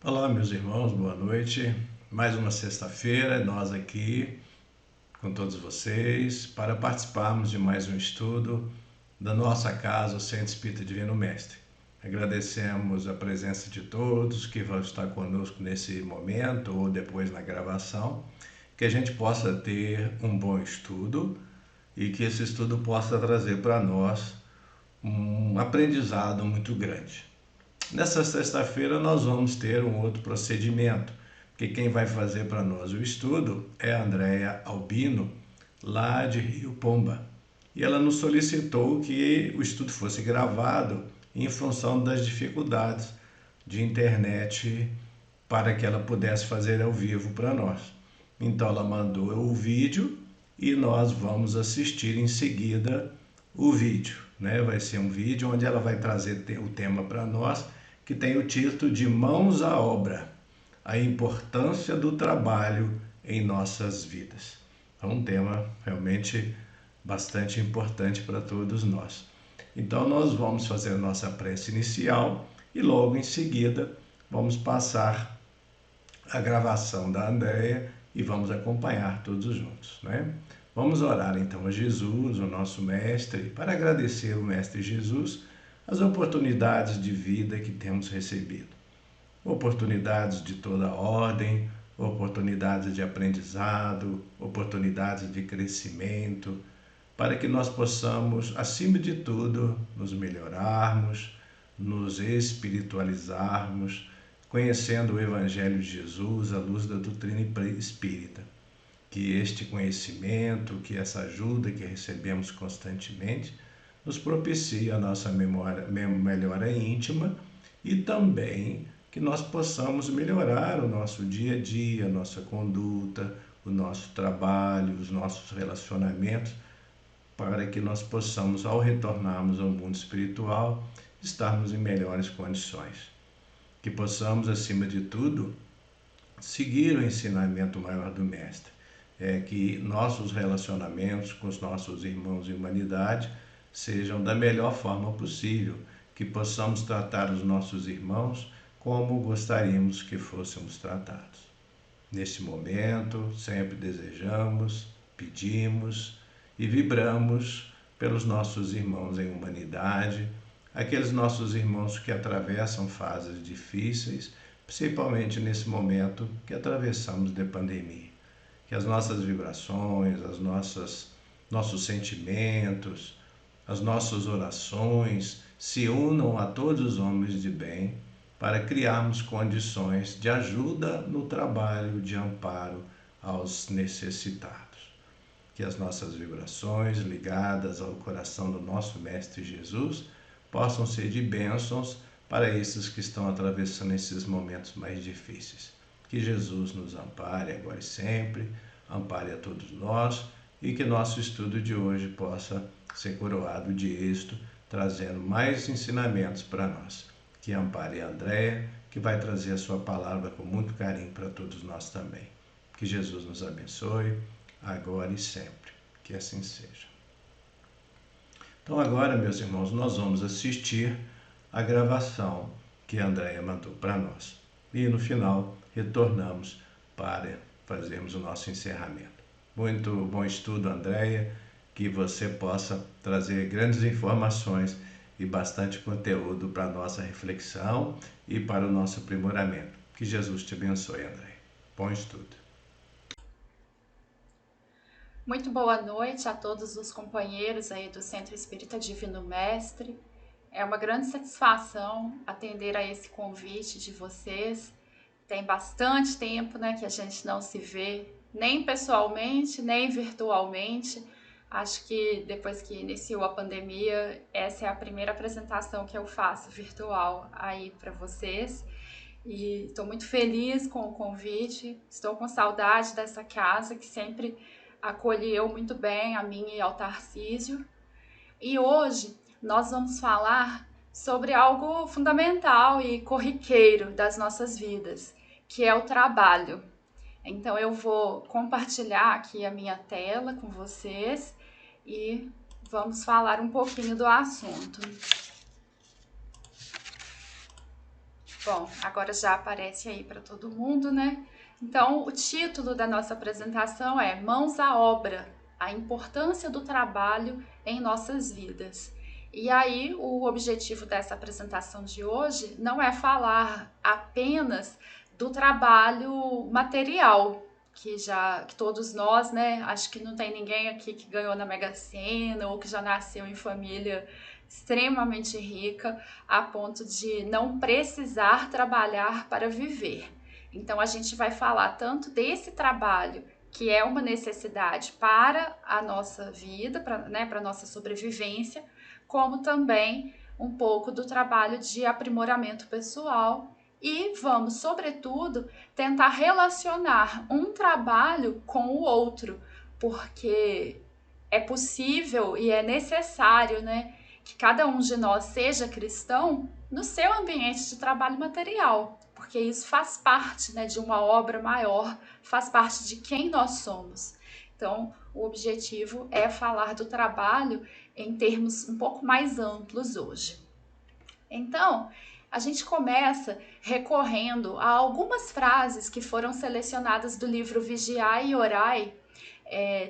Olá, meus irmãos, boa noite. Mais uma sexta-feira, nós aqui com todos vocês para participarmos de mais um estudo da nossa casa, o Centro Espírita Divino Mestre. Agradecemos a presença de todos que vão estar conosco nesse momento ou depois na gravação, que a gente possa ter um bom estudo e que esse estudo possa trazer para nós um aprendizado muito grande. Nessa sexta-feira nós vamos ter um outro procedimento, que quem vai fazer para nós o estudo é a Andréia Albino, lá de Rio Pomba. E ela nos solicitou que o estudo fosse gravado em função das dificuldades de internet para que ela pudesse fazer ao vivo para nós. Então ela mandou o vídeo e nós vamos assistir em seguida o vídeo, né? Vai ser um vídeo onde ela vai trazer o tema para nós, que tem o título de Mãos à Obra, a importância do trabalho em nossas vidas. É um tema realmente bastante importante para todos nós. Então nós vamos fazer a nossa prece inicial e logo em seguida vamos passar a gravação da Andréia e vamos acompanhar todos juntos, né? Vamos orar então a Jesus, o nosso Mestre, para agradecer ao Mestre Jesus as oportunidades de vida que temos recebido. Oportunidades de toda ordem, oportunidades de aprendizado, oportunidades de crescimento, para que nós possamos, acima de tudo, nos melhorarmos, nos espiritualizarmos, conhecendo o Evangelho de Jesus à luz da doutrina espírita. Que este conhecimento, que essa ajuda que recebemos constantemente, nos propicie a nossa melhora íntima e também que nós possamos melhorar o nosso dia a dia, a nossa conduta, o nosso trabalho, os nossos relacionamentos, para que nós possamos, ao retornarmos ao mundo espiritual, estarmos em melhores condições. Que possamos, acima de tudo, seguir o ensinamento maior do Mestre. É que nossos relacionamentos com os nossos irmãos em humanidade sejam da melhor forma possível, que possamos tratar os nossos irmãos como gostaríamos que fôssemos tratados. Neste momento, sempre desejamos, pedimos e vibramos pelos nossos irmãos em humanidade, aqueles nossos irmãos que atravessam fases difíceis, principalmente nesse momento que atravessamos de pandemia. Que as nossas vibrações, nossos sentimentos, as nossas orações se unam a todos os homens de bem para criarmos condições de ajuda no trabalho de amparo aos necessitados. Que as nossas vibrações ligadas ao coração do nosso Mestre Jesus possam ser de bênçãos para esses que estão atravessando esses momentos mais difíceis. Que Jesus nos ampare agora e sempre, ampare a todos nós e que nosso estudo de hoje possa ser coroado de êxito, trazendo mais ensinamentos para nós. Que ampare a Andréia, que vai trazer a sua palavra com muito carinho para todos nós também. Que Jesus nos abençoe, agora e sempre. Que assim seja. Então agora, meus irmãos, nós vamos assistir a gravação que a Andréia mandou para nós. E no final, retornamos para fazermos o nosso encerramento. Muito bom estudo, Andréia, que você possa trazer grandes informações e bastante conteúdo para a nossa reflexão e para o nosso aprimoramento. Que Jesus te abençoe, Andréia. Bom estudo. Muito boa noite a todos os companheiros aí do Centro Espírita Divino Mestre. É uma grande satisfação atender a esse convite de vocês. Tem bastante tempo, né, que a gente não se vê, nem pessoalmente, nem virtualmente. Acho que depois que iniciou a pandemia, essa é a primeira apresentação que eu faço virtual aí para vocês. E estou muito feliz com o convite. Estou com saudade dessa casa que sempre acolheu muito bem a mim e ao Tarcísio. E hoje nós vamos falar sobre algo fundamental e corriqueiro das nossas vidas, que é o trabalho. Então eu vou compartilhar aqui a minha tela com vocês e vamos falar um pouquinho do assunto. Bom, agora já aparece aí para todo mundo, né? Então, o título da nossa apresentação é Mãos à Obra, a importância do trabalho em nossas vidas. E aí, o objetivo dessa apresentação de hoje não é falar apenas do trabalho material, que todos nós, né, acho que não tem ninguém aqui que ganhou na Mega Sena ou que já nasceu em família extremamente rica a ponto de não precisar trabalhar para viver. Então a gente vai falar tanto desse trabalho que é uma necessidade para a nossa vida, para a nossa sobrevivência, como também um pouco do trabalho de aprimoramento pessoal e vamos, sobretudo, tentar relacionar um trabalho com o outro, porque é possível e é necessário, né, que cada um de nós seja cristão no seu ambiente de trabalho material, porque isso faz parte, né, de uma obra maior, faz parte de quem nós somos. Então, o objetivo é falar do trabalho em termos um pouco mais amplos hoje. Então, a gente começa recorrendo a algumas frases que foram selecionadas do livro Vigiai e Orai.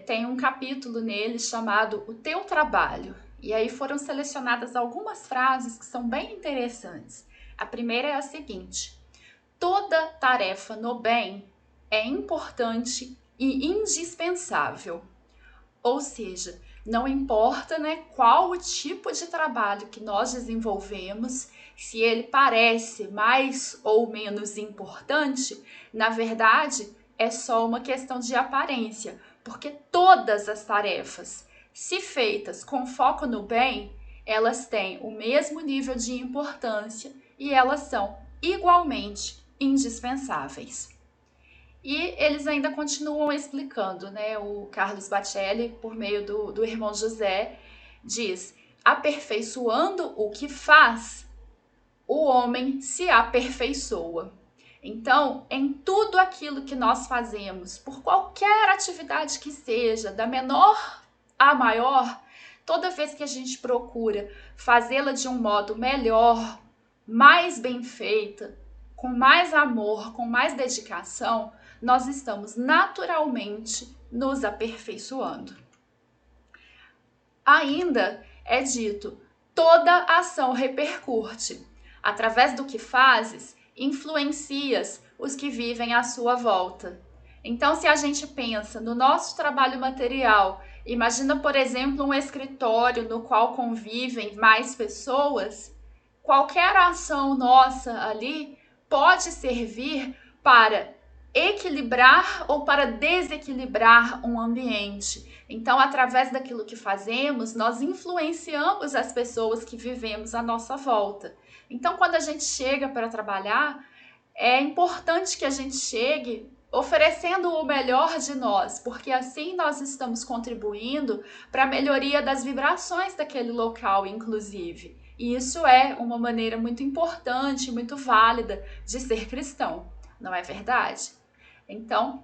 Tem um capítulo nele chamado O Teu Trabalho. E aí foram selecionadas algumas frases que são bem interessantes. A primeira é a seguinte: toda tarefa no bem é importante e indispensável. Ou seja, não importa, né, qual o tipo de trabalho que nós desenvolvemos, se ele parece mais ou menos importante, na verdade é só uma questão de aparência, porque todas as tarefas, se feitas com foco no bem, elas têm o mesmo nível de importância e elas são igualmente indispensáveis. E eles ainda continuam explicando, né? O Carlos Bacelli, por meio do irmão José, diz: aperfeiçoando o que faz, o homem se aperfeiçoa. Então, em tudo aquilo que nós fazemos, por qualquer atividade que seja, da menor a maior, toda vez que a gente procura fazê-la de um modo melhor, mais bem feita, com mais amor, com mais dedicação, nós estamos naturalmente nos aperfeiçoando. Ainda é dito: toda ação repercute. Através do que fazes, influencias os que vivem à sua volta. Então, se a gente pensa no nosso trabalho material, imagina, por exemplo, um escritório no qual convivem mais pessoas, qualquer ação nossa ali pode servir para equilibrar ou para desequilibrar um ambiente. Então, através daquilo que fazemos, nós influenciamos as pessoas que vivemos à nossa volta. Então, quando a gente chega para trabalhar, é importante que a gente chegue oferecendo o melhor de nós, porque assim nós estamos contribuindo para a melhoria das vibrações daquele local, inclusive. E isso é uma maneira muito importante, muito válida de ser cristão, não é verdade? Então,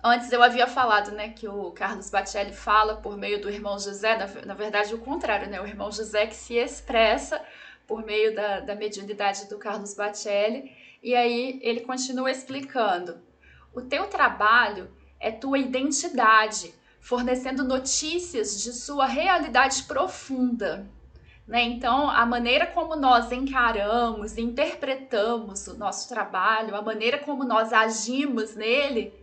antes eu havia falado, né, que o Carlos Bacelli fala por meio do irmão José, na verdade o contrário, né, o irmão José que se expressa por meio da mediunidade do Carlos Bacelli, e aí ele continua explicando: o teu trabalho é tua identidade, fornecendo notícias de sua realidade profunda. Né? Então, a maneira como nós encaramos, interpretamos o nosso trabalho, a maneira como nós agimos nele,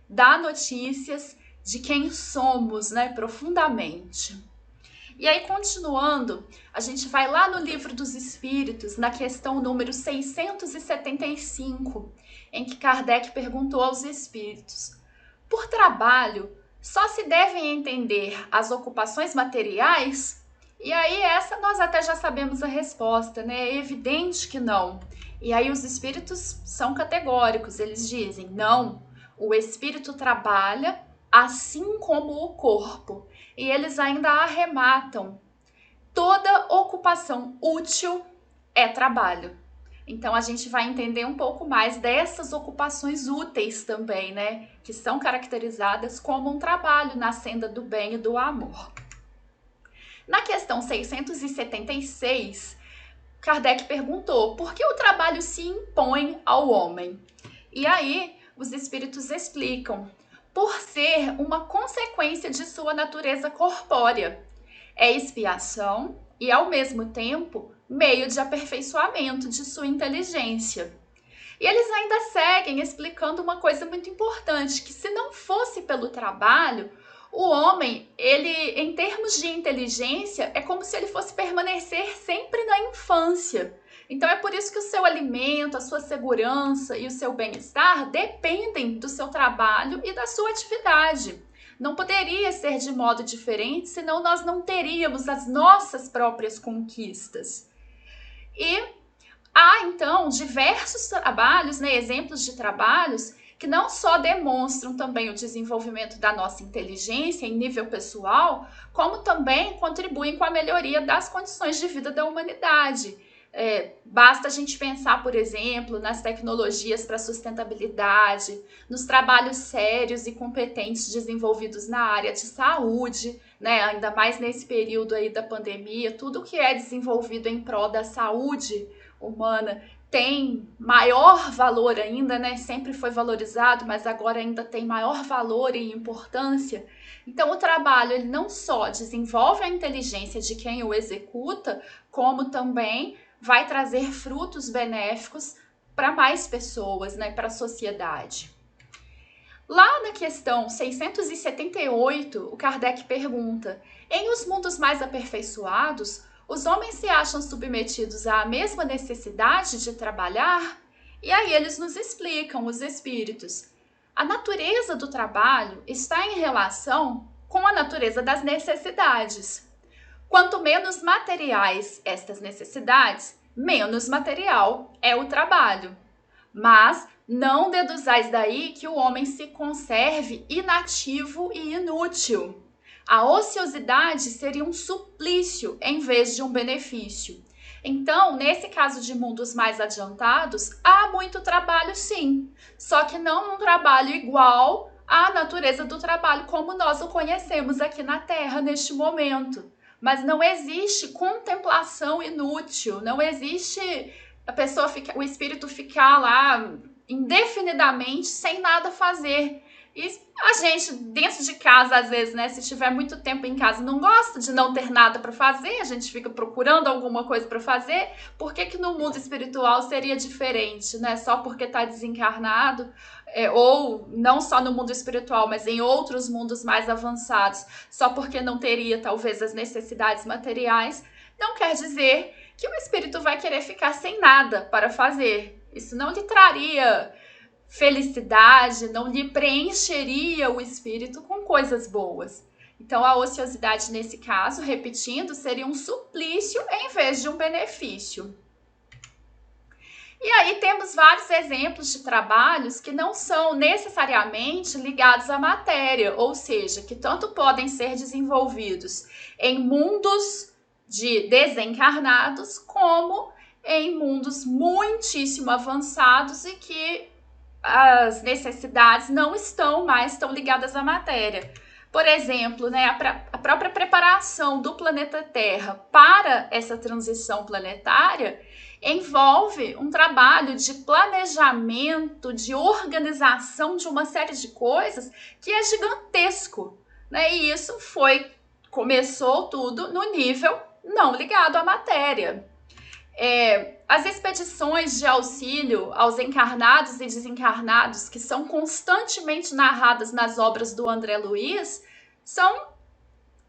dá notícias de quem somos, né, profundamente. E aí, continuando, a gente vai lá no Livro dos Espíritos, na questão número 675, em que Kardec perguntou aos espíritos: por trabalho, só se devem entender as ocupações materiais? E aí, essa nós até já sabemos a resposta, né? É evidente que não. E aí, os espíritos são categóricos, eles dizem: não, o espírito trabalha assim como o corpo. E eles ainda arrematam: toda ocupação útil é trabalho. Então a gente vai entender um pouco mais dessas ocupações úteis também, né? Que são caracterizadas como um trabalho na senda do bem e do amor. Na questão 676, Kardec perguntou: por que o trabalho se impõe ao homem? E aí, os espíritos explicam: por ser uma consequência de sua natureza corpórea. É expiação e, ao mesmo tempo, meio de aperfeiçoamento de sua inteligência. E eles ainda seguem explicando uma coisa muito importante, que se não fosse pelo trabalho, o homem, ele, em termos de inteligência, é como se ele fosse permanecer sempre na infância. Então é por isso que o seu alimento, a sua segurança e o seu bem-estar dependem do seu trabalho e da sua atividade. Não poderia ser de modo diferente, senão nós não teríamos as nossas próprias conquistas. E há, então, diversos trabalhos, exemplos de trabalhos que não só demonstram também o desenvolvimento da nossa inteligência em nível pessoal, como também contribuem com a melhoria das condições de vida da humanidade. Basta a gente pensar, por exemplo, nas tecnologias para sustentabilidade, nos trabalhos sérios e competentes desenvolvidos na área de saúde, ainda mais nesse período aí da pandemia, tudo que é desenvolvido em prol da saúde humana tem maior valor ainda, sempre foi valorizado, mas agora ainda tem maior valor e importância. Então o trabalho, ele não só desenvolve a inteligência de quem o executa, como também vai trazer frutos benéficos para mais pessoas, para a sociedade. Lá na questão 678, o Kardec pergunta: em os mundos mais aperfeiçoados, os homens se acham submetidos à mesma necessidade de trabalhar? E aí eles nos explicam, os espíritos: a natureza do trabalho está em relação com a natureza das necessidades. Quanto menos materiais estas necessidades, menos material é o trabalho. Mas não deduzais daí que o homem se conserve inativo e inútil. A ociosidade seria um suplício em vez de um benefício. Então, nesse caso de mundos mais adiantados, há muito trabalho sim, só que não um trabalho igual à natureza do trabalho como nós o conhecemos aqui na Terra neste momento. Mas não existe contemplação inútil, não existe o espírito ficar lá indefinidamente sem nada fazer. E a gente, dentro de casa, às vezes, se estiver muito tempo em casa, não gosta de não ter nada para fazer, a gente fica procurando alguma coisa para fazer. Por que que no mundo espiritual seria diferente, Só porque está desencarnado, ou não só no mundo espiritual, mas em outros mundos mais avançados, só porque não teria, talvez, as necessidades materiais, não quer dizer que o espírito vai querer ficar sem nada para fazer. Isso não lhe traria felicidade, não lhe preencheria o espírito com coisas boas. Então, a ociosidade, nesse caso, repetindo, seria um suplício em vez de um benefício. E aí temos vários exemplos de trabalhos que não são necessariamente ligados à matéria, ou seja, que tanto podem ser desenvolvidos em mundos de desencarnados, como em mundos muitíssimo avançados e que as necessidades não estão mais tão ligadas à matéria. Por exemplo, a própria preparação do planeta Terra para essa transição planetária envolve um trabalho de planejamento, de organização de uma série de coisas que é gigantesco, E isso começou tudo no nível não ligado à matéria. As expedições de auxílio aos encarnados e desencarnados, que são constantemente narradas nas obras do André Luiz, são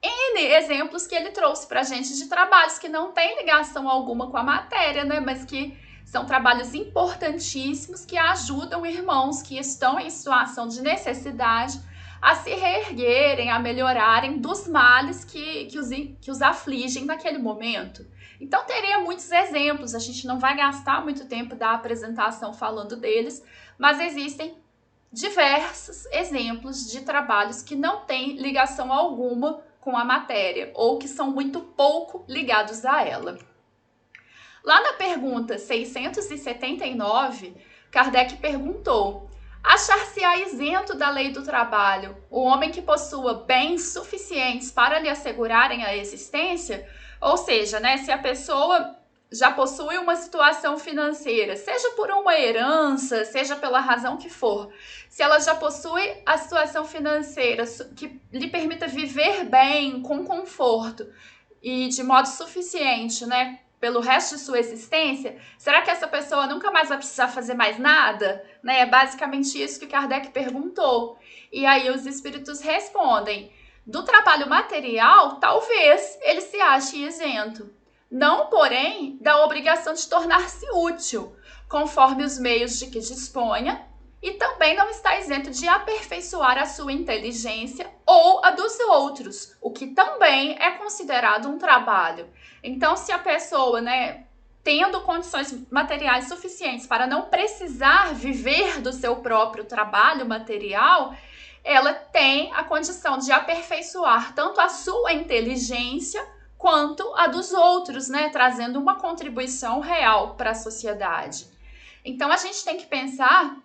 N exemplos que ele trouxe para a gente de trabalhos que não têm ligação alguma com a matéria, mas que são trabalhos importantíssimos que ajudam irmãos que estão em situação de necessidade a se reerguerem, a melhorarem dos males que os afligem naquele momento. Então, teria muitos exemplos, a gente não vai gastar muito tempo da apresentação falando deles, mas existem diversos exemplos de trabalhos que não têm ligação alguma com a matéria, ou que são muito pouco ligados a ela. Lá na pergunta 679, Kardec perguntou: achar-se-á isento da lei do trabalho o homem que possua bens suficientes para lhe assegurarem a existência? Ou seja, se a pessoa já possui uma situação financeira, seja por uma herança, seja pela razão que for, se ela já possui a situação financeira que lhe permita viver bem, com conforto e de modo suficiente, né, pelo resto de sua existência, será que essa pessoa nunca mais vai precisar fazer mais nada? Né? É basicamente isso que Kardec perguntou. E aí os espíritos respondem: do trabalho material, talvez ele se ache isento. Não, porém, da obrigação de tornar-se útil, conforme os meios de que disponha, e também não está isento de aperfeiçoar a sua inteligência ou a dos outros, o que também é considerado um trabalho. Então, se a pessoa, né, tendo condições materiais suficientes para não precisar viver do seu próprio trabalho material, ela tem a condição de aperfeiçoar tanto a sua inteligência quanto a dos outros, né, trazendo uma contribuição real para a sociedade. Então a gente tem que pensar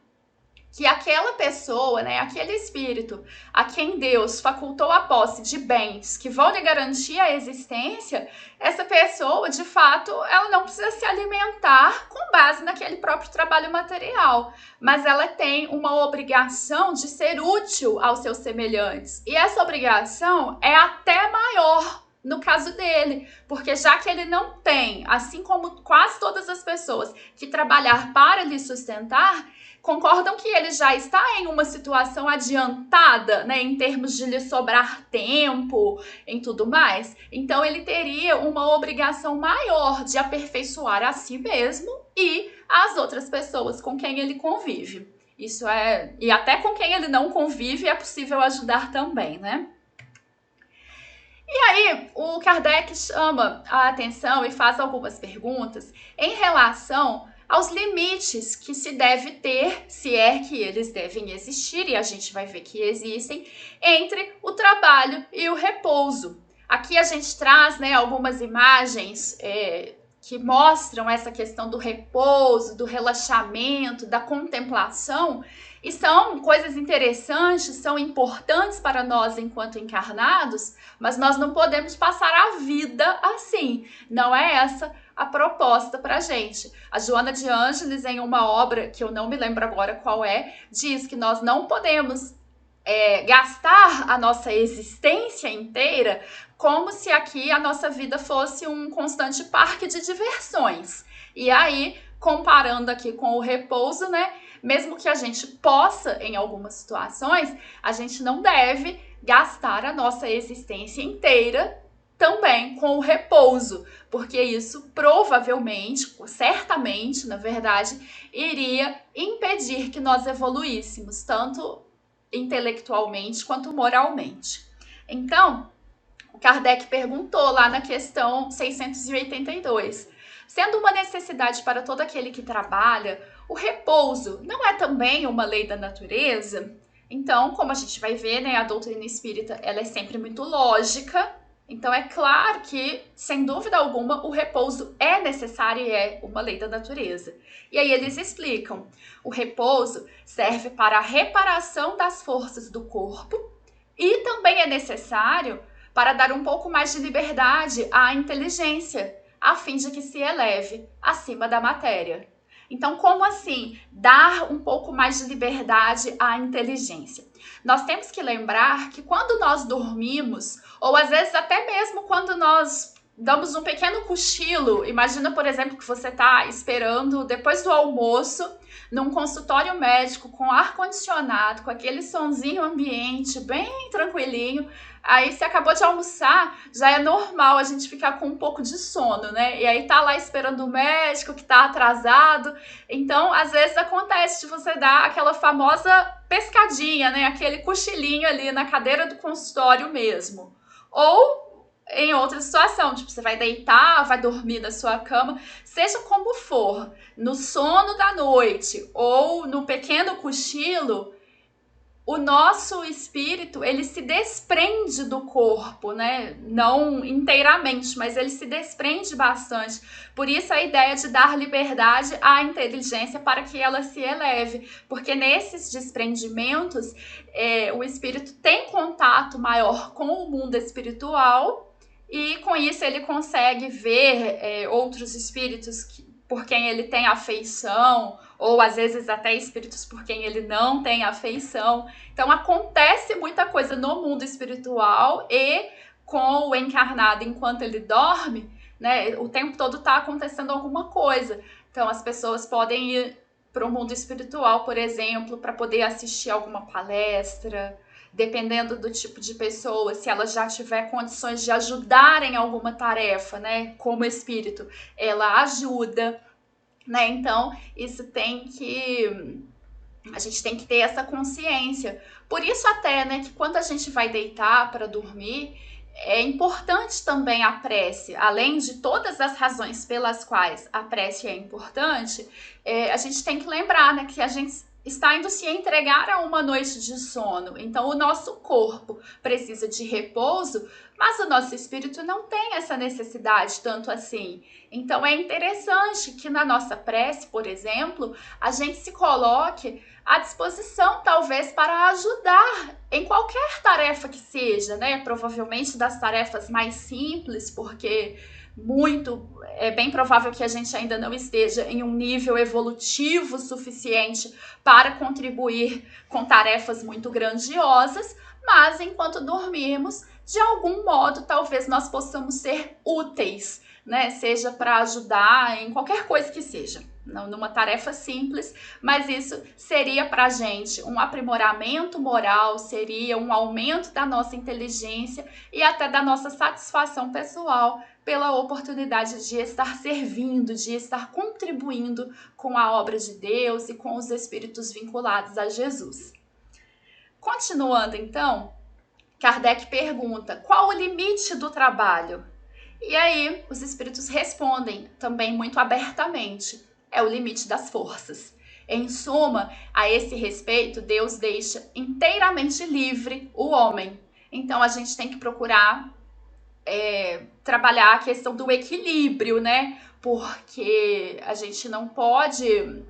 que aquela pessoa, né, aquele espírito a quem Deus facultou a posse de bens que vão lhe garantir a existência, essa pessoa, de fato, ela não precisa se alimentar com base naquele próprio trabalho material, mas ela tem uma obrigação de ser útil aos seus semelhantes. E essa obrigação é até maior no caso dele, porque já que ele não tem, assim como quase todas as pessoas, que trabalhar para lhe sustentar, concordam que ele já está em uma situação adiantada, né, em termos de lhe sobrar tempo, em tudo mais. Então ele teria uma obrigação maior de aperfeiçoar a si mesmo e as outras pessoas com quem ele convive. Isso é, e até com quem ele não convive é possível ajudar também, né? E aí, o Kardec chama a atenção e faz algumas perguntas em relação aos limites que se deve ter, se é que eles devem existir, e a gente vai ver que existem, entre o trabalho e o repouso. Aqui a gente traz, né, algumas imagens que mostram essa questão do repouso, do relaxamento, da contemplação, e são coisas interessantes, são importantes para nós enquanto encarnados, mas nós não podemos passar a vida assim. Não é essa a proposta para a gente. A Joana de Ângeles, em uma obra que eu não me lembro agora qual é, diz que nós não podemos gastar a nossa existência inteira como se aqui a nossa vida fosse um constante parque de diversões. E aí, comparando aqui com o repouso, né? Mesmo que a gente possa, em algumas situações, a gente não deve gastar a nossa existência inteira também com o repouso, porque isso provavelmente, certamente, na verdade, iria impedir que nós evoluíssemos, tanto intelectualmente quanto moralmente. Então, o Kardec perguntou lá na questão 682, sendo uma necessidade para todo aquele que trabalha, o repouso não é também uma lei da natureza? Então, como a gente vai ver, né, a doutrina espírita ela é sempre muito lógica. Então, é claro que, sem dúvida alguma, o repouso é necessário e é uma lei da natureza. E aí eles explicam, o repouso serve para a reparação das forças do corpo e também é necessário para dar um pouco mais de liberdade à inteligência, a fim de que se eleve acima da matéria. Então, como assim dar um pouco mais de liberdade à inteligência? Nós temos que lembrar que quando nós dormimos, ou às vezes até mesmo quando nós damos um pequeno cochilo, imagina, por exemplo, que você está esperando depois do almoço, num consultório médico com ar-condicionado, com aquele sonzinho ambiente bem tranquilinho, aí você acabou de almoçar, já é normal a gente ficar com um pouco de sono, né? E aí tá lá esperando o médico que tá atrasado. Então, às vezes acontece de você dar aquela famosa pescadinha, né? Aquele cochilinho ali na cadeira do consultório mesmo. Ou em outra situação, tipo, você vai deitar, vai dormir na sua cama, seja como for, no sono da noite ou no pequeno cochilo, o nosso espírito, ele se desprende do corpo, né? Não inteiramente, mas ele se desprende bastante. Por isso a ideia de dar liberdade à inteligência para que ela se eleve. Porque nesses desprendimentos, o espírito tem contato maior com o mundo espiritual e com isso ele consegue ver outros espíritos por quem ele tem afeição, ou às vezes até espíritos por quem ele não tem afeição. Então acontece muita coisa no mundo espiritual e com o encarnado enquanto ele dorme, né, o tempo todo está acontecendo alguma coisa. Então as pessoas podem ir para o mundo espiritual, por exemplo, para poder assistir alguma palestra, dependendo do tipo de pessoa, se ela já tiver condições de ajudar em alguma tarefa, né, como espírito, ela ajuda, né? Então, a gente tem que ter essa consciência. Por isso até, né, que quando a gente vai deitar para dormir, é importante também a prece, além de todas as razões pelas quais a prece é importante, a gente tem que lembrar, né, que a gente está indo se entregar a uma noite de sono. Então, o nosso corpo precisa de repouso, mas o nosso espírito não tem essa necessidade tanto assim. Então, é interessante que na nossa prece, por exemplo, a gente se coloque à disposição, talvez, para ajudar em qualquer tarefa que seja, né? Provavelmente das tarefas mais simples, porque é bem provável que a gente ainda não esteja em um nível evolutivo suficiente para contribuir com tarefas muito grandiosas, mas enquanto dormirmos, de algum modo, talvez nós possamos ser úteis, né? Seja para ajudar em qualquer coisa que seja, numa tarefa simples, mas isso seria para a gente um aprimoramento moral, seria um aumento da nossa inteligência e até da nossa satisfação pessoal pela oportunidade de estar servindo, de estar contribuindo com a obra de Deus e com os espíritos vinculados a Jesus. Continuando então, Kardec pergunta: qual o limite do trabalho? E aí os espíritos respondem também muito abertamente: é o limite das forças. Em suma, a esse respeito, Deus deixa inteiramente livre o homem. Então a gente tem que procurar trabalhar a questão do equilíbrio, né? Porque a gente não pode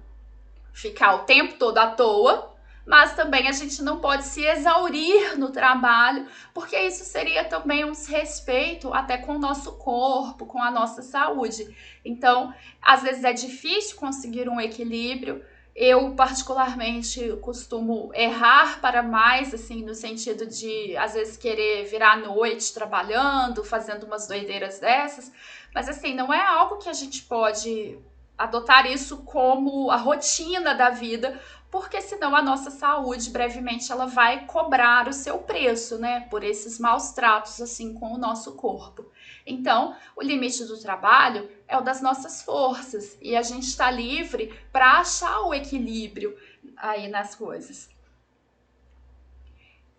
ficar o tempo todo à toa, mas também a gente não pode se exaurir no trabalho, porque isso seria também um desrespeito até com o nosso corpo, com a nossa saúde. Então, às vezes é difícil conseguir um equilíbrio. Eu, particularmente, costumo errar para mais, assim, no sentido de, às vezes, querer virar à noite trabalhando, fazendo umas doideiras dessas. Mas, assim, não é algo que a gente pode adotar isso como a rotina da vida, porque senão a nossa saúde, brevemente, ela vai cobrar o seu preço, né? Por esses maus tratos, assim, com o nosso corpo. Então, o limite do trabalho é o das nossas forças e a gente está livre para achar o equilíbrio aí nas coisas.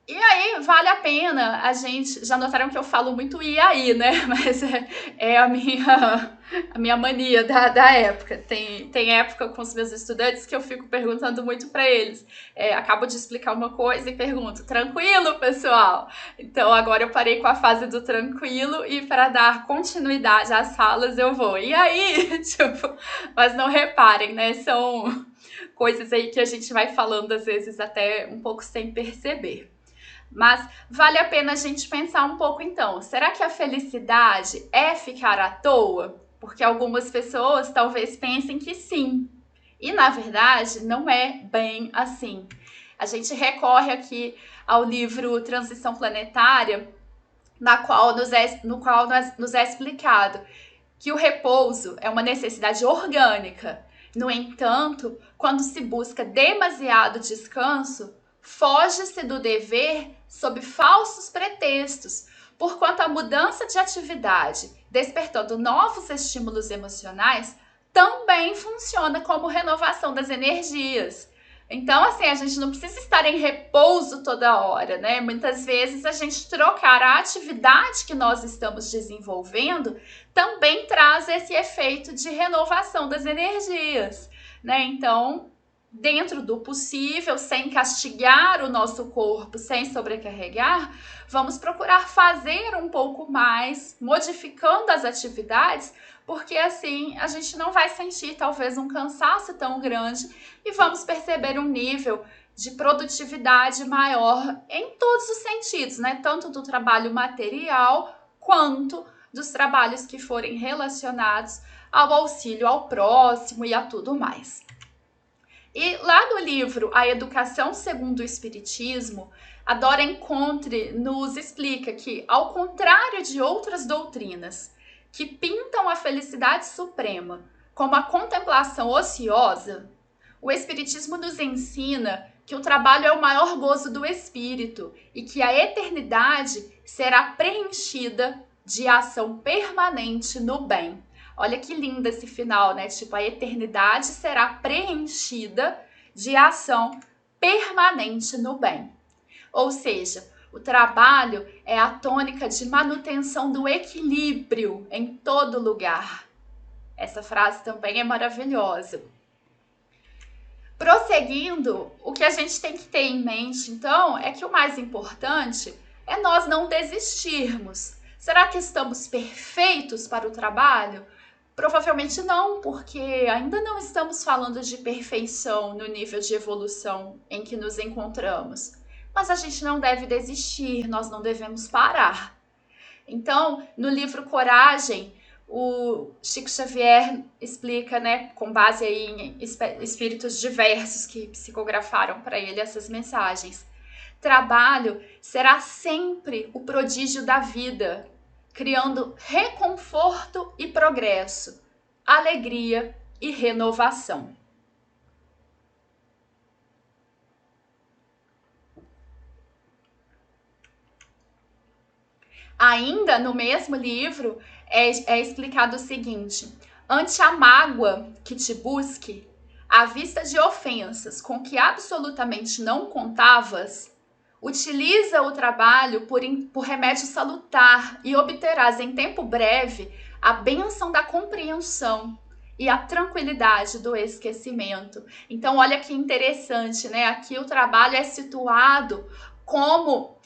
E aí, vale a pena a gente... Já notaram que eu falo muito e aí, né? Mas é a minha mania da época. Tem época com os meus estudantes que eu fico perguntando muito para eles. Acabo de explicar uma coisa e pergunto: tranquilo, pessoal? Então, agora eu parei com a fase do tranquilo e para dar continuidade às falas eu vou: e aí? Tipo, mas não reparem, né? São coisas aí que a gente vai falando às vezes até um pouco sem perceber. Mas vale a pena a gente pensar um pouco então, será que a felicidade é ficar à toa? Porque algumas pessoas talvez pensem que sim. E na verdade não é bem assim. A gente recorre aqui ao livro Transição Planetária, no qual nos é explicado que o repouso é uma necessidade orgânica. No entanto, quando se busca demasiado descanso, foge-se do dever sob falsos pretextos, porquanto a mudança de atividade, despertando novos estímulos emocionais, também funciona como renovação das energias. Então, assim, a gente não precisa estar em repouso toda hora, né? Muitas vezes a gente trocar a atividade que nós estamos desenvolvendo também traz esse efeito de renovação das energias, né? Então, dentro do possível, sem castigar o nosso corpo, sem sobrecarregar, vamos procurar fazer um pouco mais, modificando as atividades, porque assim a gente não vai sentir talvez um cansaço tão grande e vamos perceber um nível de produtividade maior em todos os sentidos, né? Tanto do trabalho material quanto dos trabalhos que forem relacionados ao auxílio ao próximo e a tudo mais. E lá no livro A Educação Segundo o Espiritismo, a Dora Encontre nos explica que, ao contrário de outras doutrinas que pintam a felicidade suprema como a contemplação ociosa, o Espiritismo nos ensina que o trabalho é o maior gozo do espírito e que a eternidade será preenchida de ação permanente no bem. Olha que lindo esse final, né? Tipo, a eternidade será preenchida de ação permanente no bem. Ou seja, o trabalho é a tônica de manutenção do equilíbrio em todo lugar. Essa frase também é maravilhosa. Prosseguindo, o que a gente tem que ter em mente, então, é que o mais importante é nós não desistirmos. Será que estamos perfeitos para o trabalho? Provavelmente não, porque ainda não estamos falando de perfeição no nível de evolução em que nos encontramos. Mas a gente não deve desistir, nós não devemos parar. Então, no livro Coragem, o Chico Xavier explica, né, com base aí em espíritos diversos que psicografaram para ele essas mensagens. Trabalho será sempre o prodígio da vida, criando reconforto e progresso, alegria e renovação. Ainda no mesmo livro é explicado o seguinte: ante a mágoa que te busque, à vista de ofensas com que absolutamente não contavas, utiliza o trabalho por remédio salutar e obterás em tempo breve a bênção da compreensão e a tranquilidade do esquecimento. Então, olha que interessante, né? Aqui o trabalho é situado como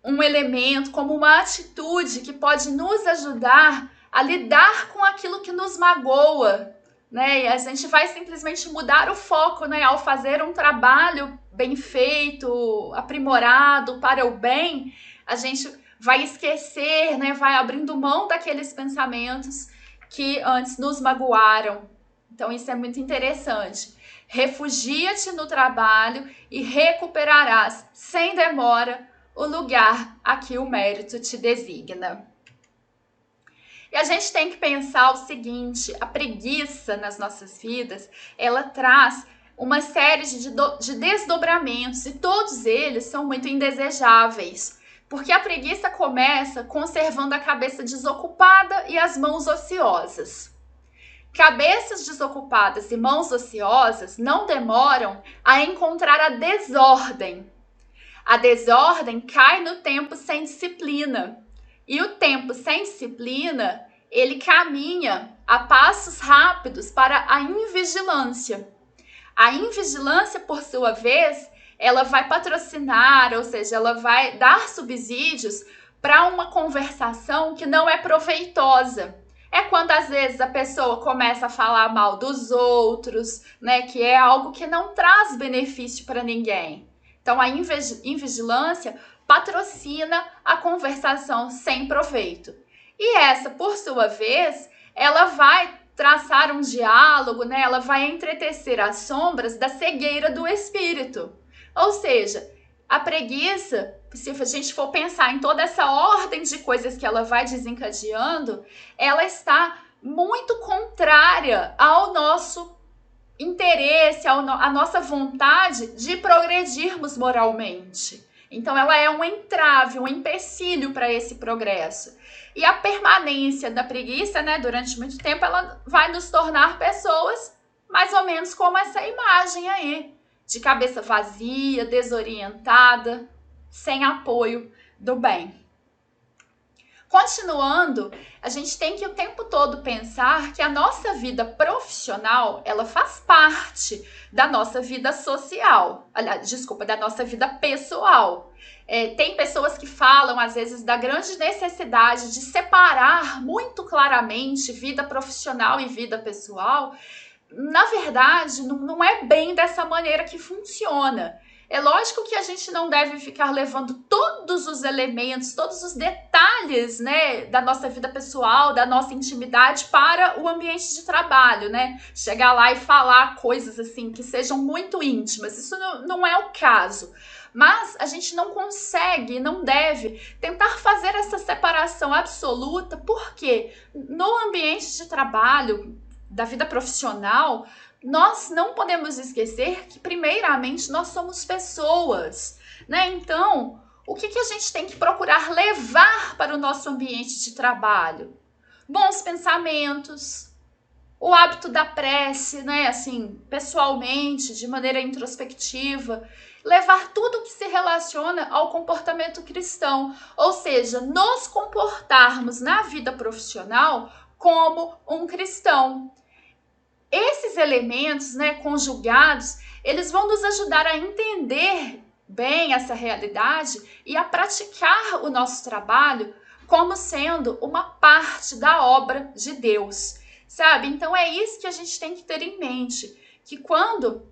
um elemento, como uma atitude que pode nos ajudar a lidar com aquilo que nos magoa, né? E a gente vai simplesmente mudar o foco, né? Ao fazer um trabalho bem feito, aprimorado para o bem, a gente vai esquecer, né? Vai abrindo mão daqueles pensamentos que antes nos magoaram. Então isso é muito interessante. Refugia-te no trabalho e recuperarás sem demora o lugar a que o mérito te designa. E a gente tem que pensar o seguinte: a preguiça nas nossas vidas, ela traz uma série de desdobramentos, e todos eles são muito indesejáveis, porque a preguiça começa conservando a cabeça desocupada e as mãos ociosas. Cabeças desocupadas e mãos ociosas não demoram a encontrar a desordem. A desordem cai no tempo sem disciplina. E o tempo sem disciplina, ele caminha a passos rápidos para a invigilância. A invigilância, por sua vez, ela vai patrocinar, ou seja, ela vai dar subsídios para uma conversação que não é proveitosa. É quando, às vezes, a pessoa começa a falar mal dos outros, né, que é algo que não traz benefício para ninguém. Então, a invigilância patrocina a conversação sem proveito. E essa, por sua vez, ela vai traçar um diálogo, né? Ela vai entretecer as sombras da cegueira do espírito. Ou seja, a preguiça, se a gente for pensar em toda essa ordem de coisas que ela vai desencadeando, ela está muito contrária ao nosso interesse, à nossa vontade de progredirmos moralmente. Então, ela é um entrave, um empecilho para esse progresso. E a permanência da preguiça, né, durante muito tempo, ela vai nos tornar pessoas mais ou menos como essa imagem aí, de cabeça vazia, desorientada, sem apoio do bem. Continuando, a gente tem que o tempo todo pensar que a nossa vida profissional, ela faz parte da nossa vida social, da nossa vida pessoal. Tem pessoas que falam, às vezes, da grande necessidade de separar muito claramente vida profissional e vida pessoal. Na verdade, não é bem dessa maneira que funciona. É lógico que a gente não deve ficar levando todos os elementos, todos os detalhes, né, da nossa vida pessoal, da nossa intimidade para o ambiente de trabalho, né? Chegar lá e falar coisas assim que sejam muito íntimas. Isso não é o caso. Mas a gente não consegue, não deve tentar fazer essa separação absoluta, porque no ambiente de trabalho, da vida profissional, nós não podemos esquecer que, primeiramente, nós somos pessoas, né? Então, o que a gente tem que procurar levar para o nosso ambiente de trabalho? Bons pensamentos, o hábito da prece, né? Assim, pessoalmente, de maneira introspectiva, levar tudo que se relaciona ao comportamento cristão, ou seja, nos comportarmos na vida profissional como um cristão. Esses elementos, né, conjugados, eles vão nos ajudar a entender bem essa realidade e a praticar o nosso trabalho como sendo uma parte da obra de Deus, sabe? Então é isso que a gente tem que ter em mente, que quando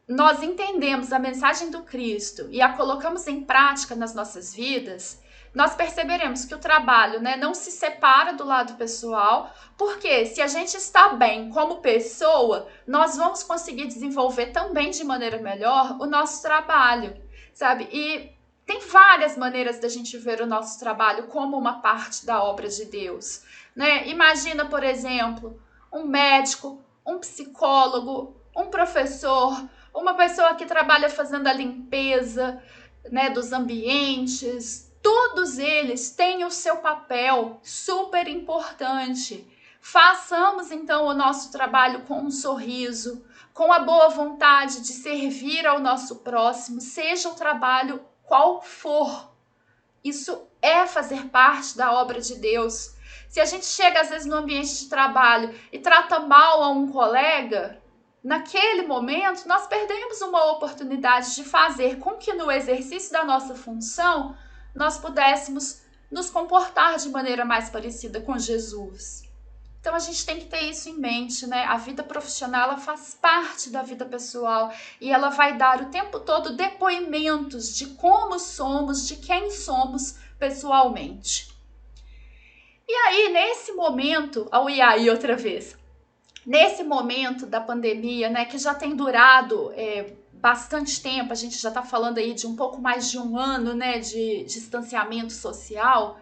nós entendemos a mensagem do Cristo e a colocamos em prática nas nossas vidas, nós perceberemos que o trabalho, né, não se separa do lado pessoal, porque se a gente está bem como pessoa, nós vamos conseguir desenvolver também de maneira melhor o nosso trabalho, sabe? E tem várias maneiras da gente ver o nosso trabalho como uma parte da obra de Deus, né? Imagina, por exemplo, um médico, um psicólogo, um professor, uma pessoa que trabalha fazendo a limpeza, né, dos ambientes. Todos eles têm o seu papel super importante. Façamos então o nosso trabalho com um sorriso, com a boa vontade de servir ao nosso próximo, seja o trabalho qual for. Isso é fazer parte da obra de Deus. Se a gente chega às vezes no ambiente de trabalho e trata mal a um colega, naquele momento nós perdemos uma oportunidade de fazer com que no exercício da nossa função nós pudéssemos nos comportar de maneira mais parecida com Jesus. Então a gente tem que ter isso em mente, né? A vida profissional, ela faz parte da vida pessoal e ela vai dar o tempo todo depoimentos de como somos, de quem somos pessoalmente. E aí, nesse momento, e aí outra vez, nesse momento da pandemia, né, que já tem durado bastante tempo, a gente já está falando aí de um pouco mais de um ano, né, de distanciamento social,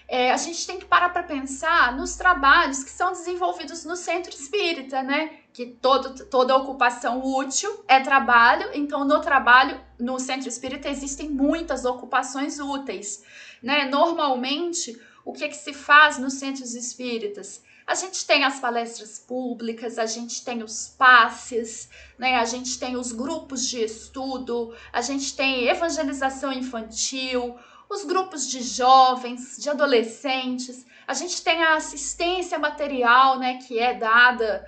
a gente tem que parar para pensar nos trabalhos que são desenvolvidos no centro espírita, né, que toda ocupação útil é trabalho, então no trabalho, no centro espírita existem muitas ocupações úteis, né, normalmente o que se faz nos centros espíritas? A gente tem as palestras públicas, a gente tem os passes, né? A gente tem os grupos de estudo, a gente tem evangelização infantil, os grupos de jovens, de adolescentes, a gente tem a assistência material, né, que é dada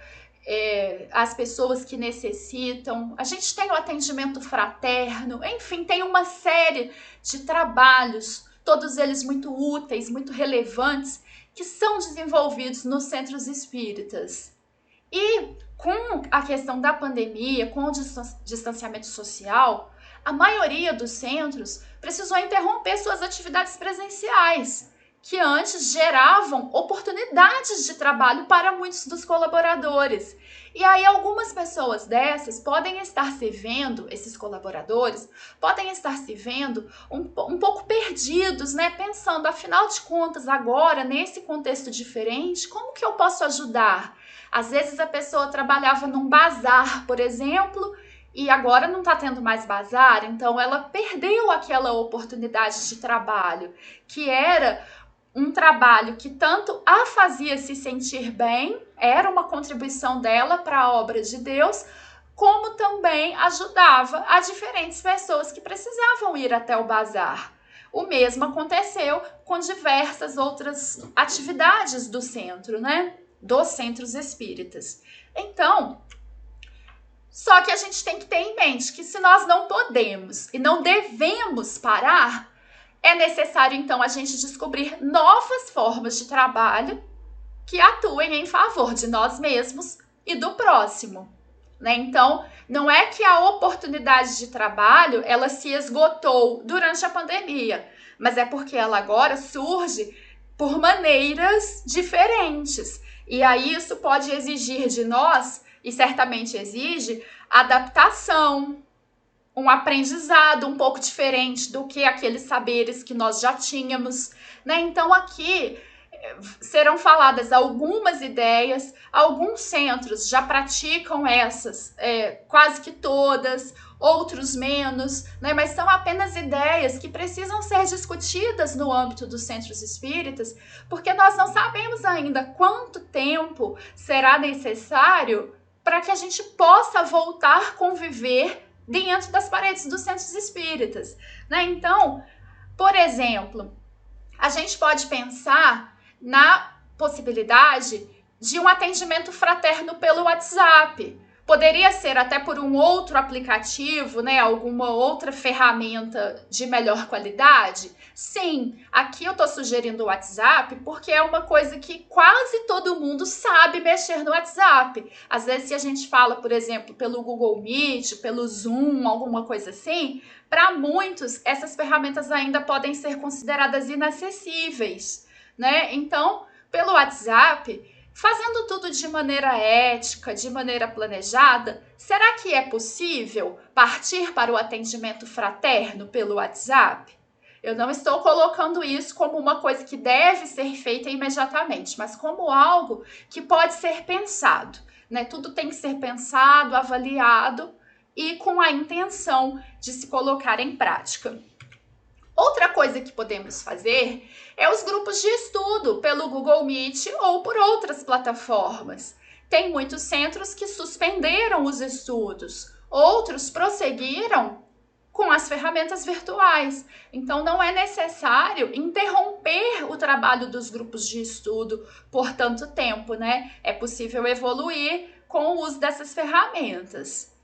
às pessoas que necessitam, a gente tem o atendimento fraterno, enfim, tem uma série de trabalhos, todos eles muito úteis, muito relevantes, que são desenvolvidos nos centros espíritas. E com a questão da pandemia, com o distanciamento social, a maioria dos centros precisou interromper suas atividades presenciais, que antes geravam oportunidades de trabalho para muitos dos colaboradores. E aí algumas pessoas dessas podem estar se vendo, esses colaboradores, podem estar se vendo um pouco perdidos, né? Pensando, afinal de contas, agora, nesse contexto diferente, como que eu posso ajudar? Às vezes a pessoa trabalhava num bazar, por exemplo, e agora não está tendo mais bazar, então ela perdeu aquela oportunidade de trabalho, que era um trabalho que tanto a fazia se sentir bem, era uma contribuição dela para a obra de Deus, como também ajudava a diferentes pessoas que precisavam ir até o bazar. O mesmo aconteceu com diversas outras atividades do centro, né? Dos centros espíritas. Então, só que a gente tem que ter em mente que se nós não podemos e não devemos parar, é necessário, então, a gente descobrir novas formas de trabalho que atuem em favor de nós mesmos e do próximo. né? Então, não é que a oportunidade de trabalho ela se esgotou durante a pandemia, mas é porque ela agora surge por maneiras diferentes. E aí isso pode exigir de nós, e certamente exige, adaptação, um aprendizado um pouco diferente do que aqueles saberes que nós já tínhamos, né? Então aqui serão faladas algumas ideias, alguns centros já praticam essas, quase que todas, outros menos, né? Mas são apenas ideias que precisam ser discutidas no âmbito dos centros espíritas, porque nós não sabemos ainda quanto tempo será necessário para que a gente possa voltar a conviver dentro das paredes dos centros espíritas, né? Então, por exemplo, a gente pode pensar na possibilidade de um atendimento fraterno pelo WhatsApp. Poderia ser até por um outro aplicativo, né? Alguma outra ferramenta de melhor qualidade? Sim, aqui eu estou sugerindo o WhatsApp porque é uma coisa que quase todo mundo sabe mexer no WhatsApp. Às vezes, se a gente fala, por exemplo, pelo Google Meet, pelo Zoom, alguma coisa assim, para muitos, essas ferramentas ainda podem ser consideradas inacessíveis, né? Então, pelo WhatsApp, fazendo tudo de maneira ética, de maneira planejada, será que é possível partir para o atendimento fraterno pelo WhatsApp? Eu não estou colocando isso como uma coisa que deve ser feita imediatamente, mas como algo que pode ser pensado, né? Tudo tem que ser pensado, avaliado e com a intenção de se colocar em prática. Outra coisa que podemos fazer é os grupos de estudo pelo Google Meet ou por outras plataformas. Tem muitos centros que suspenderam os estudos, outros prosseguiram com as ferramentas virtuais. Então, não é necessário interromper o trabalho dos grupos de estudo por tanto tempo, né? É possível evoluir com o uso dessas ferramentas.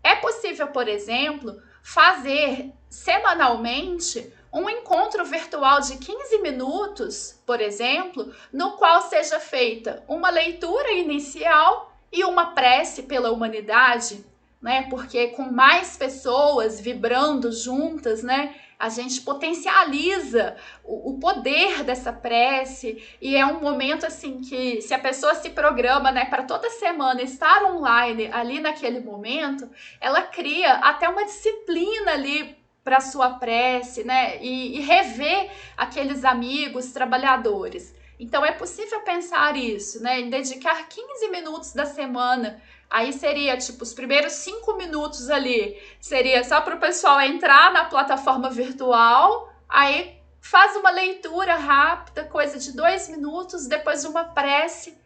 É possível, por exemplo, fazer semanalmente um encontro virtual de 15 minutos, por exemplo, no qual seja feita uma leitura inicial e uma prece pela humanidade, né? Porque com mais pessoas vibrando juntas, né, a gente potencializa o poder dessa prece e é um momento assim que se a pessoa se programa, né, para toda semana estar online ali naquele momento, ela cria até uma disciplina ali para sua prece, né, e rever aqueles amigos trabalhadores. Então é possível pensar isso, né, em dedicar 15 minutos da semana. Aí seria, tipo, os primeiros 5 minutos ali, seria só para o pessoal entrar na plataforma virtual, aí faz uma leitura rápida, coisa de 2 minutos, depois uma prece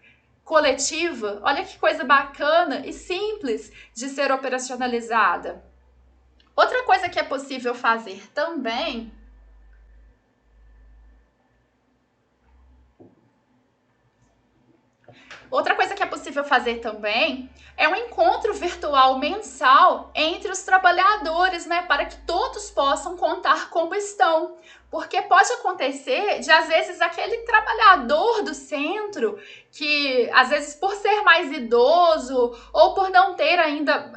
coletiva. Olha que coisa bacana e simples de ser operacionalizada. Outra coisa que é possível fazer também é um encontro virtual mensal entre os trabalhadores, né, para que todos possam contar como estão. Porque pode acontecer de, às vezes, aquele trabalhador do centro que, às vezes, por ser mais idoso ou por não ter ainda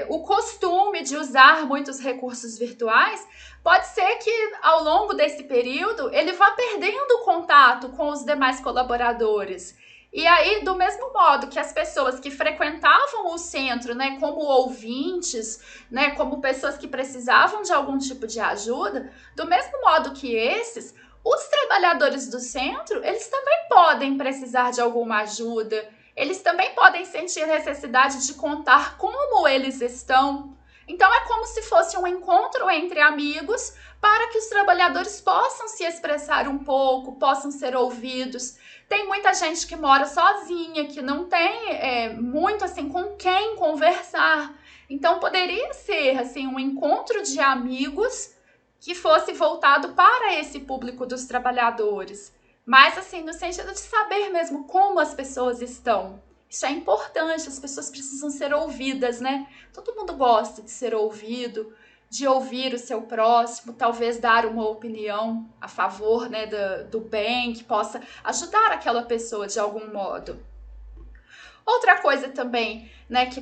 o costume de usar muitos recursos virtuais, pode ser que, ao longo desse período, ele vá perdendo o contato com os demais colaboradores. E aí, do mesmo modo que as pessoas que frequentavam o centro, né, como ouvintes, né, como pessoas que precisavam de algum tipo de ajuda, do mesmo modo que esses, os trabalhadores do centro, eles também podem precisar de alguma ajuda, eles também podem sentir necessidade de contar como eles estão. Então, é como se fosse um encontro entre amigos para que os trabalhadores possam se expressar um pouco, possam ser ouvidos. Tem muita gente que mora sozinha, que não tem muito assim com quem conversar. Então poderia ser assim um encontro de amigos que fosse voltado para esse público dos trabalhadores. Mas assim, no sentido de saber mesmo como as pessoas estão. Isso é importante, as pessoas precisam ser ouvidas, né? Todo mundo gosta de ser ouvido, de ouvir o seu próximo, talvez dar uma opinião a favor, né, do bem, que possa ajudar aquela pessoa de algum modo. Outra coisa também, né, que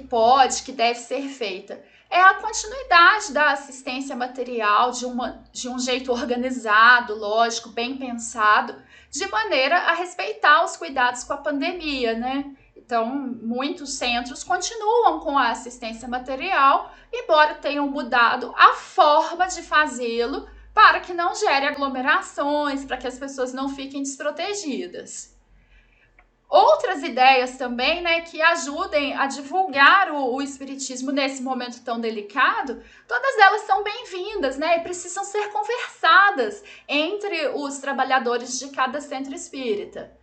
deve ser feita, é a continuidade da assistência material de um jeito organizado, lógico, bem pensado, de maneira a respeitar os cuidados com a pandemia, né? Então, muitos centros continuam com a assistência material, embora tenham mudado a forma de fazê-lo para que não gere aglomerações, para que as pessoas não fiquem desprotegidas. Outras ideias também, né, que ajudem a divulgar o espiritismo nesse momento tão delicado, todas elas são bem-vindas, né, e precisam ser conversadas entre os trabalhadores de cada centro espírita.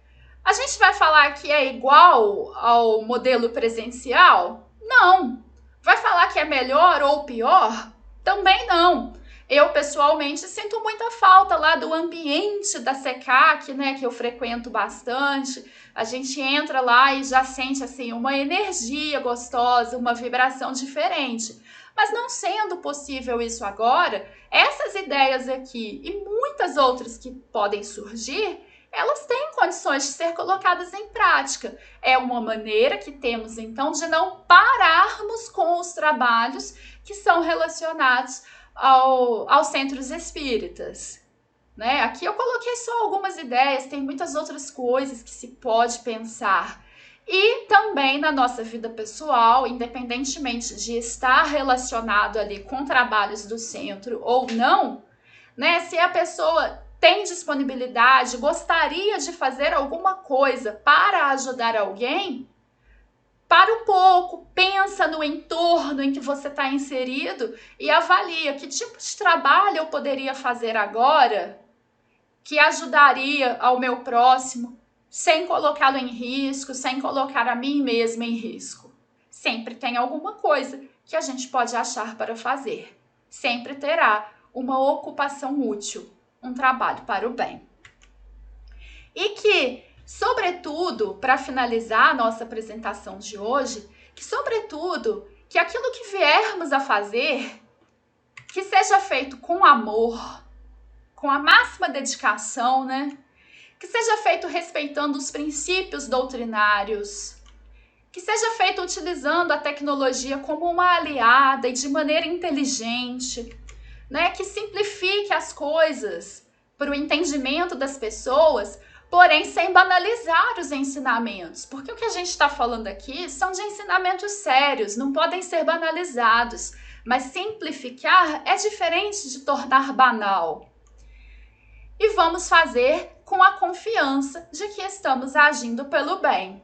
A gente vai falar que é igual ao modelo presencial? Não. Vai falar que é melhor ou pior? Também não. Eu, pessoalmente, sinto muita falta lá do ambiente da SECAC, né, que eu frequento bastante. A gente entra lá e já sente, assim, uma energia gostosa, uma vibração diferente. Mas não sendo possível isso agora, essas ideias aqui e muitas outras que podem surgir, elas têm condições de ser colocadas em prática. É uma maneira que temos, então, de não pararmos com os trabalhos que são relacionados aos centros espíritas. Né? Aqui eu coloquei só algumas ideias, tem muitas outras coisas que se pode pensar. E também na nossa vida pessoal, independentemente de estar relacionado ali com trabalhos do centro ou não, né? Se a pessoa tem disponibilidade, gostaria de fazer alguma coisa para ajudar alguém, para um pouco, pensa no entorno em que você está inserido e avalia que tipo de trabalho eu poderia fazer agora que ajudaria ao meu próximo sem colocá-lo em risco, sem colocar a mim mesma em risco. Sempre tem alguma coisa que a gente pode achar para fazer. Sempre terá uma ocupação útil, um trabalho para o bem. E que, sobretudo, para finalizar a nossa apresentação de hoje, que aquilo que viermos a fazer, que seja feito com amor, com a máxima dedicação, né? Que seja feito respeitando os princípios doutrinários, que seja feito utilizando a tecnologia como uma aliada e de maneira inteligente, né? Que simplifique as coisas para o entendimento das pessoas, porém sem banalizar os ensinamentos, porque o que a gente está falando aqui são de ensinamentos sérios, não podem ser banalizados, mas simplificar é diferente de tornar banal. E vamos fazer com a confiança de que estamos agindo pelo bem.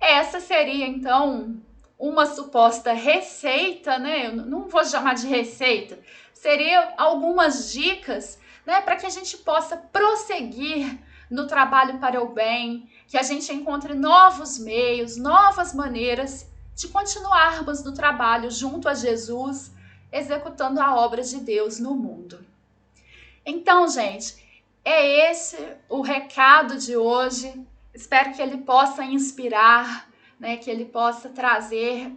Essa seria, então, uma suposta receita, né? Eu não vou chamar de receita, seriam algumas dicas, né, para que a gente possa prosseguir no trabalho para o bem, que a gente encontre novos meios, novas maneiras de continuarmos no trabalho junto a Jesus, executando a obra de Deus no mundo. Então, gente, é esse o recado de hoje. Espero que ele possa inspirar, né, que ele possa trazer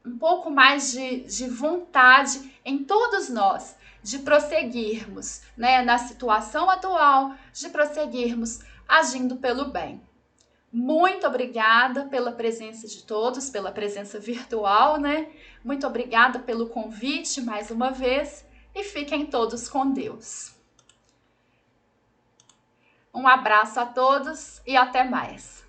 um pouco mais de vontade em todos nós, de prosseguirmos, né, na situação atual, de prosseguirmos agindo pelo bem. Muito obrigada pela presença de todos, pela presença virtual, né? Muito obrigada pelo convite mais uma vez e fiquem todos com Deus. Um abraço a todos e até mais.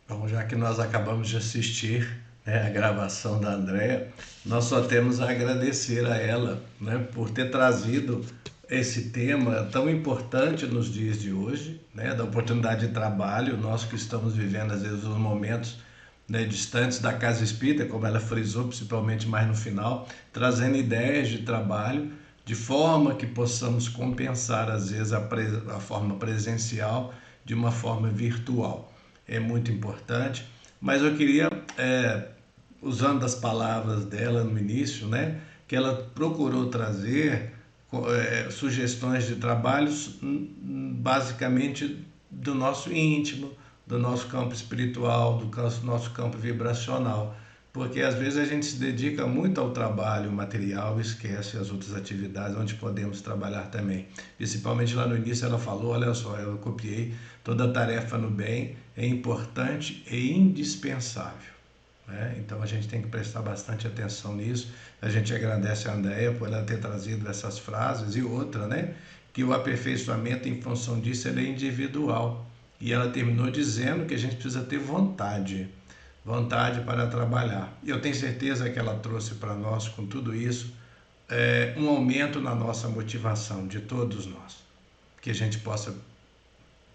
Bom, já que nós acabamos de assistir, né, a gravação da Andréa, nós só temos a agradecer a ela, né, por ter trazido esse tema tão importante nos dias de hoje, né, da oportunidade de trabalho, nós que estamos vivendo às vezes os momentos, né, distantes da casa espírita, como ela frisou, principalmente mais no final, trazendo ideias de trabalho, de forma que possamos compensar, às vezes, a forma presencial de uma forma virtual. É muito importante, mas eu queria, usando as palavras dela no início, né, que ela procurou trazer sugestões de trabalhos basicamente do nosso íntimo, do nosso campo espiritual, do nosso campo vibracional. porque às vezes a gente se dedica muito ao trabalho material e esquece as outras atividades onde podemos trabalhar também. Principalmente lá no início ela falou, olha só, eu copiei, toda tarefa no bem é importante e indispensável. Né? Então a gente tem que prestar bastante atenção nisso. A gente agradece a Andréia por ela ter trazido essas frases e outra, né? Que o aperfeiçoamento em função disso ele é individual. E ela terminou dizendo que a gente precisa ter vontade para trabalhar. E eu tenho certeza que ela trouxe para nós, com tudo isso, um aumento na nossa motivação, de todos nós. Que a gente possa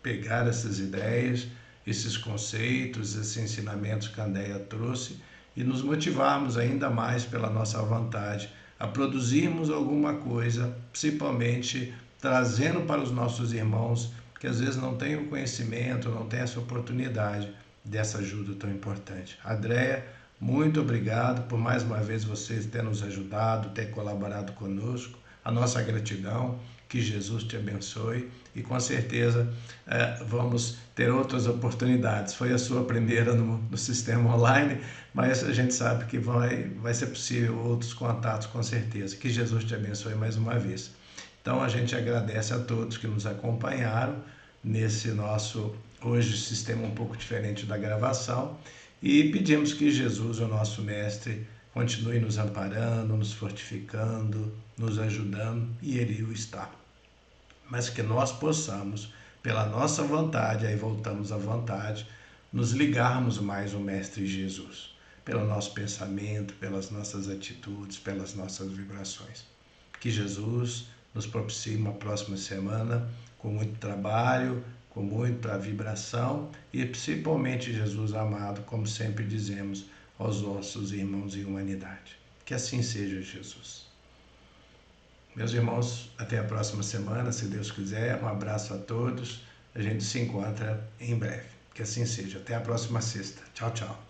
pegar essas ideias, esses conceitos, esses ensinamentos que a Andréia trouxe e nos motivarmos ainda mais pela nossa vontade a produzirmos alguma coisa, principalmente trazendo para os nossos irmãos que às vezes não têm o conhecimento, não têm essa oportunidade dessa ajuda tão importante. Andréia, muito obrigado por mais uma vez você ter nos ajudado, ter colaborado conosco. A nossa gratidão, que Jesus te abençoe e com certeza vamos ter outras oportunidades. Foi a sua primeira no sistema online, mas a gente sabe que vai ser possível outros contatos com certeza. Que Jesus te abençoe mais uma vez. Então a gente agradece a todos que nos acompanharam nesse nosso, hoje, sistema um pouco diferente da gravação e pedimos que Jesus, o nosso Mestre, continue nos amparando, nos fortificando, nos ajudando e Ele o está. Mas que nós possamos, pela nossa vontade, aí voltamos à vontade, nos ligarmos mais ao Mestre Jesus, pelo nosso pensamento, pelas nossas atitudes, pelas nossas vibrações. Que Jesus nos propicie uma próxima semana com muito trabalho, com muita vibração e principalmente, Jesus amado, como sempre dizemos aos nossos irmãos em humanidade. Que assim seja, Jesus. Meus irmãos, até a próxima semana, se Deus quiser. Um abraço a todos. A gente se encontra em breve. Que assim seja. Até a próxima sexta. Tchau, tchau.